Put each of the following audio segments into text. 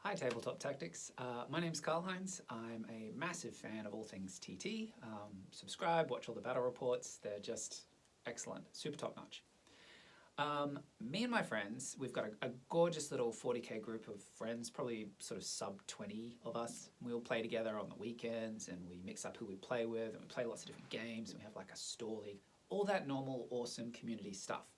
Hi Tabletop Tactics, my name's Karl-Heinz. I'm a massive fan of all things TT. Subscribe, watch all the battle reports, they're just excellent, super top notch. Me and my friends, we've got a gorgeous little 40k group of friends, probably sort of sub 20 of us. We all play together on the weekends and we mix up who we play with and we play lots of different games and we have like a store league, all that normal awesome community stuff.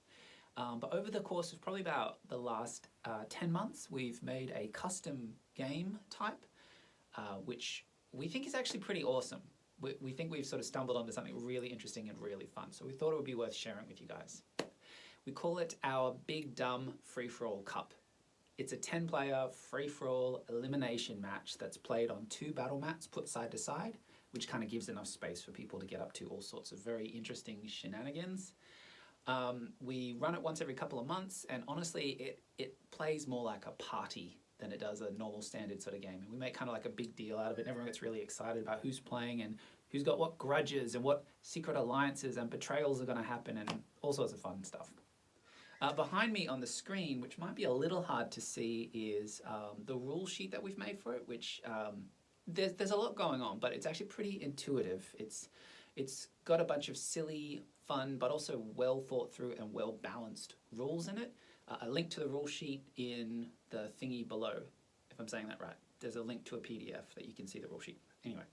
But over the course of probably about the last 10 months, we've made a custom game type, which we think is actually pretty awesome. We think we've sort of stumbled onto something really interesting and really fun, so we thought it would be worth sharing with you guys. We call it our Big Dumb Free-for-All Cup. It's a 10-player free-for-all elimination match that's played on 2 battle mats put side to side, which kind of gives enough space for people to get up to all sorts of very interesting shenanigans. We run it once every couple of months, and honestly, it plays more like a party than it does a normal standard sort of game. And we make kind of like a big deal out of it, and everyone gets really excited about who's playing and who's got what grudges and what secret alliances and betrayals are going to happen and all sorts of fun stuff. Behind me on the screen, which might be a little hard to see, is the rule sheet that we've made for it, which there's a lot going on, but it's actually pretty intuitive. It's got a bunch of silly, fun, but also well thought through and well balanced rules in it. A link to the rule sheet in the thingy below, if I'm saying that right. There's a link to a PDF that you can see the rule sheet. Anyway,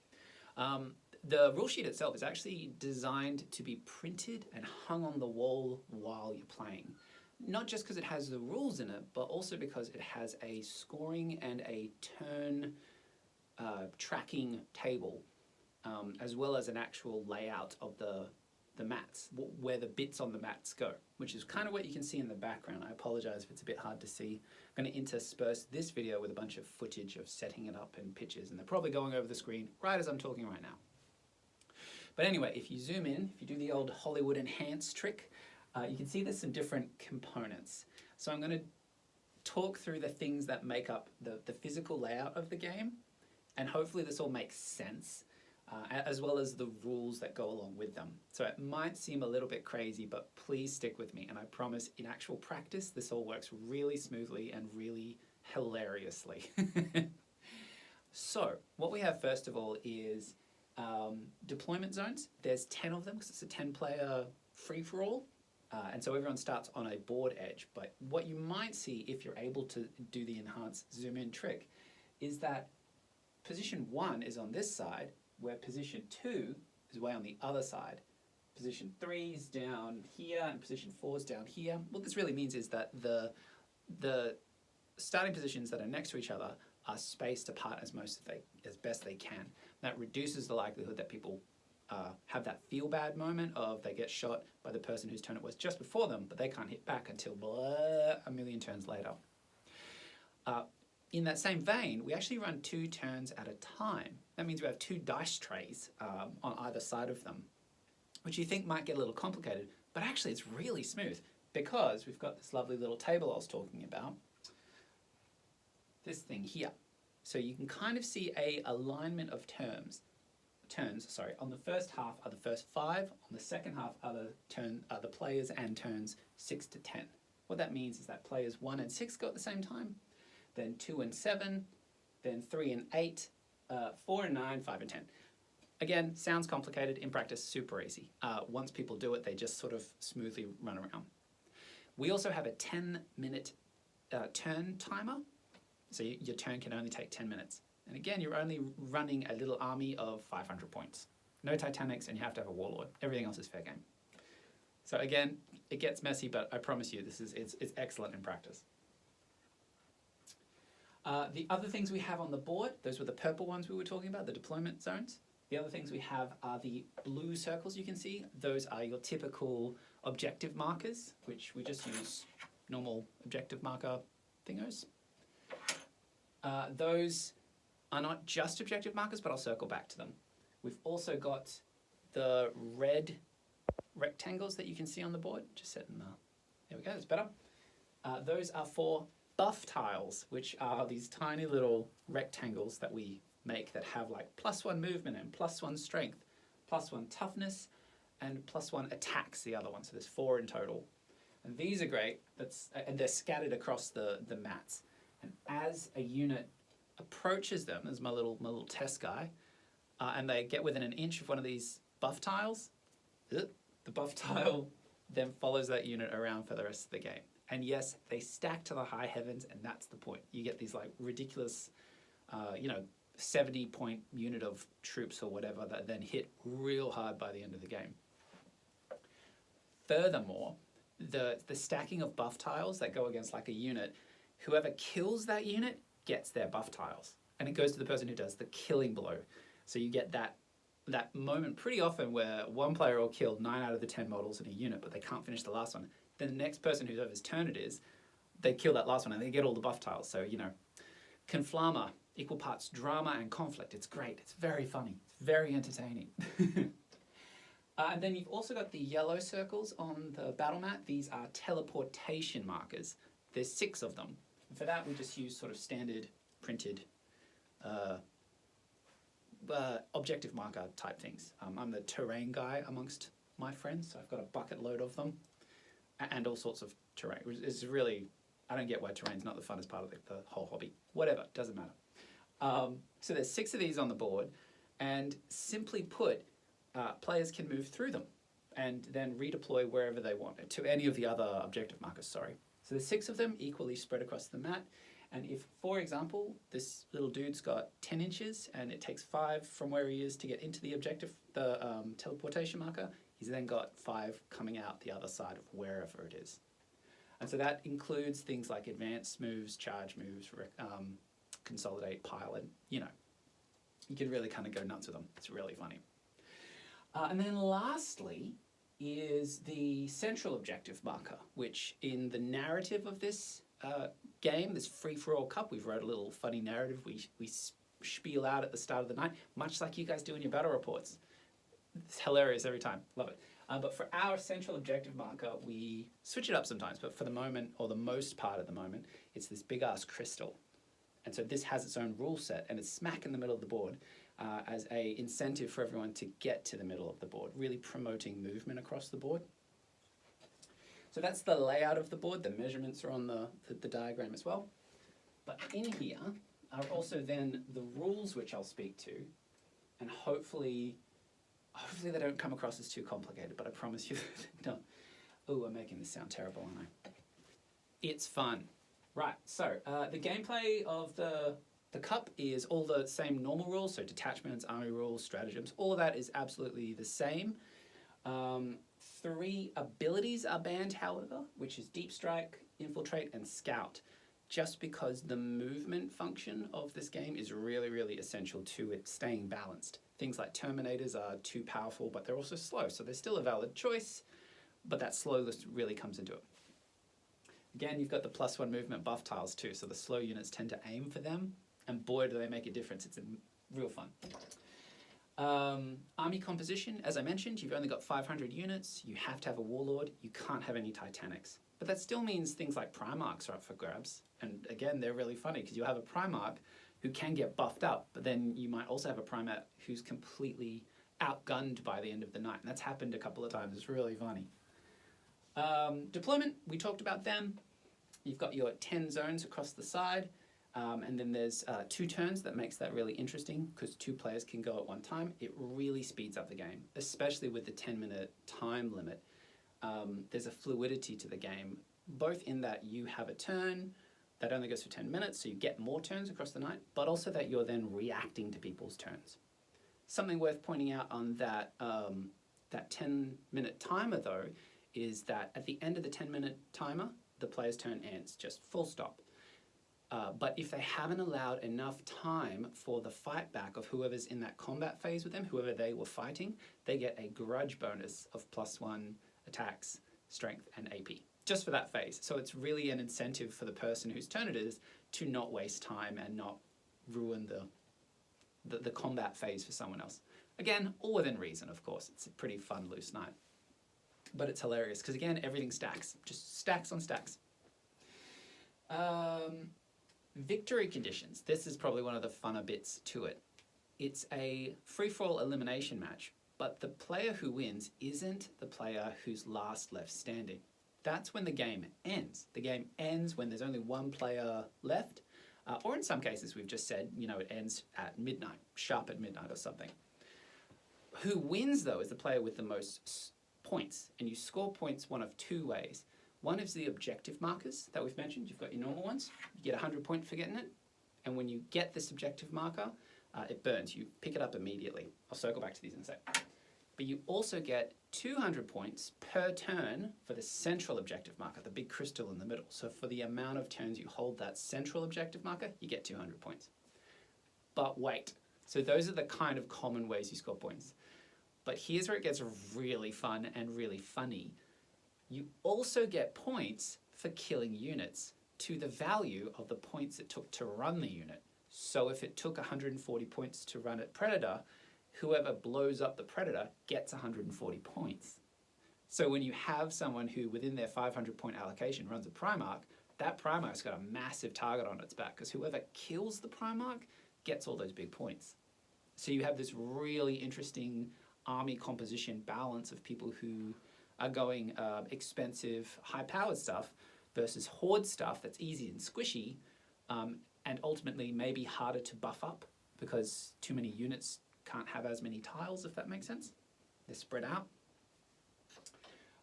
the rule sheet itself is actually designed to be printed and hung on the wall while you're playing. Not just because it has the rules in it, but also because it has a scoring and a turn tracking table, as well as an actual layout of the mats, where the bits on the mats go, which is kind of what you can see in the background. I apologize if it's a bit hard to see. I'm going to intersperse this video with a bunch of footage of setting it up and pictures, and they're probably going over the screen right as I'm talking right now. But anyway, if you zoom in, if you do the old Hollywood enhance trick, you can see there's some different components. So I'm going to talk through the things that make up the physical layout of the game, and hopefully this all makes sense. As well as the rules that go along with them. So it might seem a little bit crazy, but please stick with me, and I promise in actual practice this all works really smoothly and really hilariously. So what we have first of all is deployment zones. There's 10 of them because it's a 10-player free-for-all, and so everyone starts on a board edge. But what you might see if you're able to do the enhanced zoom in trick is that position 1 is on this side, where position 2 is way on the other side. Position 3 is down here and position 4 is down here. What this really means is that the starting positions that are next to each other are spaced apart as best they can. That reduces the likelihood that people have that feel bad moment of they get shot by the person whose turn it was just before them, but they can't hit back until a million turns later. In that same vein, we actually run 2 turns at a time. That means we have 2 dice trays on either side of them, which you think might get a little complicated, but actually it's really smooth because we've got this lovely little table I was talking about, this thing here. So you can kind of see a alignment of turns. On the first half are the first 5, on the second half are the players and turns 6 to 10. What that means is that players 1 and 6 go at the same time, then 2 and 7, then 3 and 8, 4 and 9, 5 and 10. Again, sounds complicated. In practice, super easy. Once people do it, they just sort of smoothly run around. We also have a 10-minute turn timer. So your turn can only take 10 minutes. And again, you're only running a little army of 500 points. No Titanics, and you have to have a Warlord. Everything else is fair game. So again, it gets messy, but I promise you, it's excellent in practice. The other things we have on the board, those were the purple ones we were talking about, the deployment zones. The other things we have are the blue circles you can see. Those are your typical objective markers, which we just use normal objective marker thingos. Those are not just objective markers, but I'll circle back to them. We've also got the red rectangles that you can see on the board. Just set in there we go, that's better. Those are for buff tiles, which are these tiny little rectangles that we make that have like +1 movement and +1 strength, +1 toughness, and +1 attacks, the other one. So there's 4 in total. And these are great, and they're scattered across the mats. And as a unit approaches them as my little test guy, and they get within an inch of one of these buff tiles, the buff tile then follows that unit around for the rest of the game. And yes, they stack to the high heavens, and that's the point. You get these like ridiculous, 70-point unit of troops or whatever that then hit real hard by the end of the game. Furthermore, the stacking of buff tiles that go against like a unit, whoever kills that unit gets their buff tiles, and it goes to the person who does the killing blow. So you get that moment pretty often where one player will kill 9 out of the 10 models in a unit, but they can't finish the last one. Then the next person, whoever's turn it is, they kill that last one and they get all the buff tiles. So, Conflama, equal parts drama and conflict. It's great. It's very funny. It's very entertaining. And then you've also got the yellow circles on the battle mat. These are teleportation markers. There's 6 of them. And for that, we just use sort of standard printed objective marker type things. I'm the terrain guy amongst my friends, so I've got a bucket load of them and all sorts of terrain. It's really, I don't get why terrain's not the funnest part of the whole hobby. Whatever, doesn't matter. So there's 6 of these on the board, and simply put, players can move through them and then redeploy wherever they want, to any of the other objective markers, sorry. So there's 6 of them equally spread across the mat. And if, for example, this little dude's got 10 inches and it takes 5 from where he is to get into the objective, the teleportation marker, he's then got 5 coming out the other side of wherever it is. And so that includes things like advanced moves, charge moves, consolidate, pile, and you can really kind of go nuts with them. It's really funny. And then lastly is the central objective marker, which in the narrative of this game, this free-for-all cup, we've wrote a little funny narrative we spiel out at the start of the night, much like you guys do in your battle reports. It's hilarious every time. Love it. But for our central objective marker, we switch it up sometimes, but for the moment, or the most part of the moment, it's this big-ass crystal. And so this has its own rule set, and it's smack in the middle of the board as a incentive for everyone to get to the middle of the board, really promoting movement across the board. So that's the layout of the board. The measurements are on the diagram as well. But in here are also then the rules which I'll speak to, and hopefully they don't come across as too complicated, but I promise you they're not. Oh, I'm making this sound terrible, aren't I? It's fun. Right, so the gameplay of the cup is all the same normal rules, so detachments, army rules, stratagems, all of that is absolutely the same. 3 abilities are banned, however, which is Deep Strike, Infiltrate, and Scout, just because the movement function of this game is really, really essential to it staying balanced. Things like Terminators are too powerful, but they're also slow, so they're still a valid choice, but that slowness really comes into it. Again, you've got the +1 movement buff tiles too, so the slow units tend to aim for them, and boy, do they make a difference. It's real fun. Army composition, as I mentioned, you've only got 500 units. You have to have a Warlord. You can't have any Titanics. But that still means things like Primarchs are up for grabs. And again, they're really funny because you'll have a Primarch who can get buffed up, but then you might also have a Primarch who's completely outgunned by the end of the night. And that's happened a couple of times. It's really funny. Deployment, we talked about them. You've got your 10 zones across the side. And then there's 2 turns that makes that really interesting because 2 players can go at one time. It really speeds up the game, especially with the 10-minute time limit. There's a fluidity to the game, both in that you have a turn that only goes for 10 minutes, so you get more turns across the night, but also that you're then reacting to people's turns. Something worth pointing out on that 10-minute timer, though, is that at the end of the 10-minute timer, the player's turn ends, just full stop. But if they haven't allowed enough time for the fight back of whoever's in that combat phase with them, whoever they were fighting, they get a grudge bonus of +1 attacks, strength, and AP, just for that phase. So it's really an incentive for the person whose turn it is to not waste time and not ruin the combat phase for someone else. Again, all within reason, of course. It's a pretty fun, loose night. But it's hilarious, because again, everything stacks. Just stacks on stacks. Victory conditions. This is probably one of the funner bits to it. It's a free-for-all elimination match, but the player who wins isn't the player who's last left standing. That's when the game ends. The game ends when there's only one player left, Or in some cases, we've just said, you know, it ends at midnight, sharp at midnight or something. Who wins, though, is the player with the most points. And you score points one of two ways. One is the objective markers that we've mentioned. You've got your normal ones. You get 100 points for getting it. And when you get this objective marker, it burns. You pick it up immediately. I'll circle back to these in a sec. But you also get 200 points per turn for the central objective marker, the big crystal in the middle. So for the amount of turns you hold that central objective marker, you get 200 points. But wait, so those are the kind of common ways you score points. But here's where it gets really fun and really funny. You also get points for killing units to the value of the points it took to run the unit. So if it took 140 points to run at Predator, whoever blows up the Predator gets 140 points. So when you have someone who, within their 500-point allocation, runs a Primarch, that Primarch's got a massive target on its back, because whoever kills the Primarch gets all those big points. So you have this really interesting army composition balance of people who are going expensive, high-powered stuff versus horde stuff that's easy and squishy, and ultimately maybe harder to buff up because too many units can't have as many tiles, if that makes sense. They're spread out.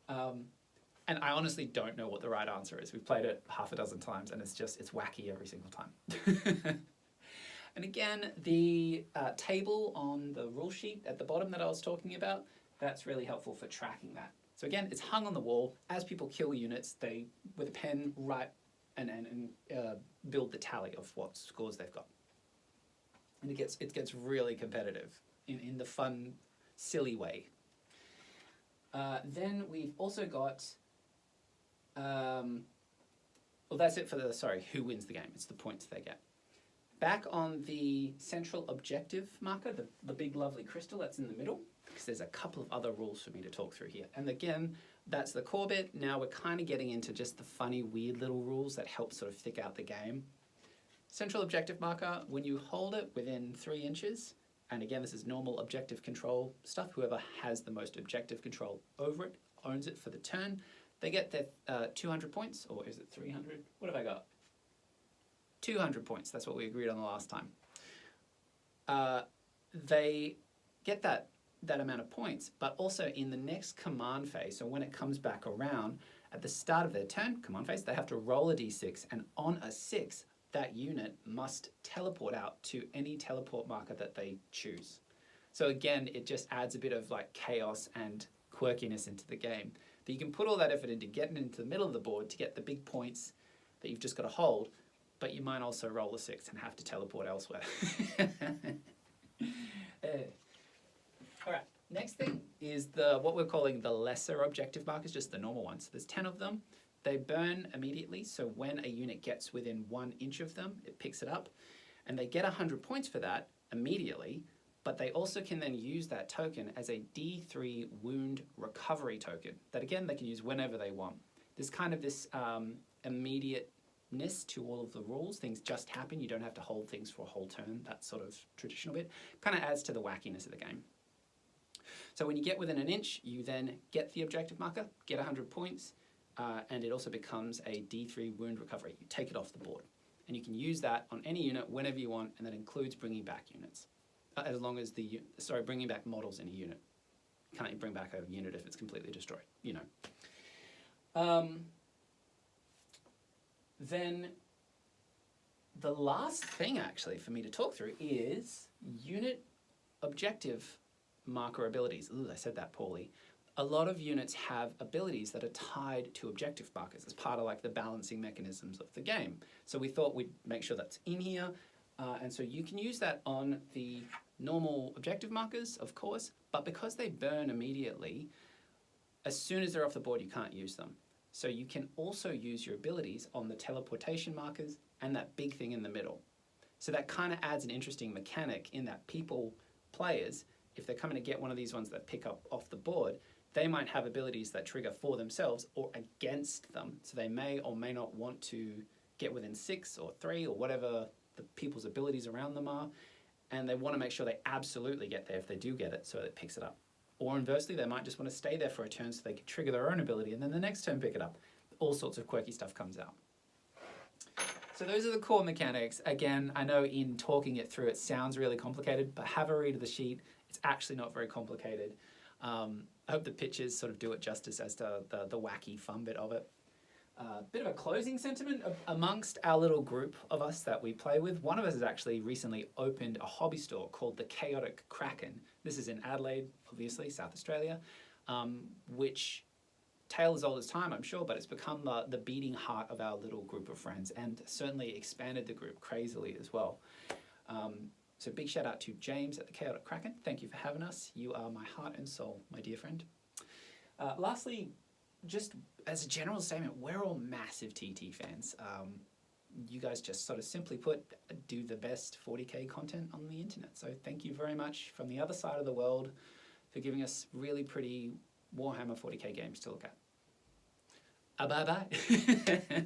And I honestly don't know what the right answer is. We've played it half a dozen times and it's wacky every single time. And again, the table on the rule sheet at the bottom that I was talking about, that's really helpful for tracking that. So again, it's hung on the wall. As people kill units, they, with a pen, write and build the tally of what scores they've got. And it gets really competitive in the fun, silly way. Then we've also got, well, that's it for who wins the game. It's the points they get. Back on the central objective marker, the big lovely crystal that's in the middle, because there's a couple of other rules for me to talk through here. And again, that's the core bit. Now we're kind of getting into just the funny, weird little rules that help sort of thick out the game. Central objective marker, when you hold it within 3 inches, and again, this is normal objective control stuff, whoever has the most objective control over it, owns it for the turn, they get their 200 points, or is it 300? What have I got? 200 points, that's what we agreed on the last time. They get that amount of points, but also in the next command phase, so when it comes back around, at the start of their turn, command phase, they have to roll a d6, and on a 6, that unit must teleport out to any teleport marker that they choose. So again, it just adds a bit of like chaos and quirkiness into the game. But you can put all that effort into getting into the middle of the board to get the big points that you've just got to hold, but you might also roll a 6 and have to teleport elsewhere. All right, next thing is what we're calling the lesser objective markers, just the normal ones. So there's 10 of them. They burn immediately, so when a unit gets within 1 inch of them, it picks it up, and they get 100 points for that immediately, but they also can then use that token as a D3 wound recovery token that, again, they can use whenever they want. There's kind of this immediateness to all of the rules. Things just happen. You don't have to hold things for a whole turn, that sort of traditional bit. Kind of adds to the wackiness of the game. So when you get within 1 inch, you then get the objective marker, get 100 points, and it also becomes a D3 wound recovery. You take it off the board. And you can use that on any unit whenever you want, and that includes bringing back units. As long as bringing back models in a unit. Can't bring back a unit if it's completely destroyed, you know. Then the last thing actually for me to talk through is unit objective marker abilities. Ooh, I said that poorly. A lot of units have abilities that are tied to objective markers as part of like the balancing mechanisms of the game. So we thought we'd make sure that's in here. And so you can use that on the normal objective markers, of course, but because they burn immediately, as soon as they're off the board, you can't use them. So you can also use your abilities on the teleportation markers and that big thing in the middle. So that kind of adds an interesting mechanic in that players, if they're coming to get one of these ones that pick up off the board, they might have abilities that trigger for themselves or against them. So they may or may not want to get within 6 or 3 or whatever the people's abilities around them are. And they want to make sure they absolutely get there if they do get it, so it picks it up. Or inversely, they might just want to stay there for a turn so they can trigger their own ability and then the next turn pick it up. All sorts of quirky stuff comes out. So those are the core mechanics. Again, I know in talking it through, it sounds really complicated, but have a read of the sheet. It's actually not very complicated. I hope the pictures sort of do it justice as to the wacky fun bit of it. Bit of a closing sentiment amongst our little group of us that we play with. One of us has actually recently opened a hobby store called the Chaotic Kraken. This is in Adelaide, obviously, South Australia, which tale as old as time, I'm sure, but it's become the beating heart of our little group of friends and certainly expanded the group crazily as well. So big shout out to James at the Chaotic Kraken. Thank you for having us. You are my heart and soul, my dear friend. Lastly, just as a general statement, we're all massive TT fans. You guys just sort of simply put, do the best 40k content on the internet. So thank you very much from the other side of the world for giving us really pretty Warhammer 40k games to look at. Bye-bye.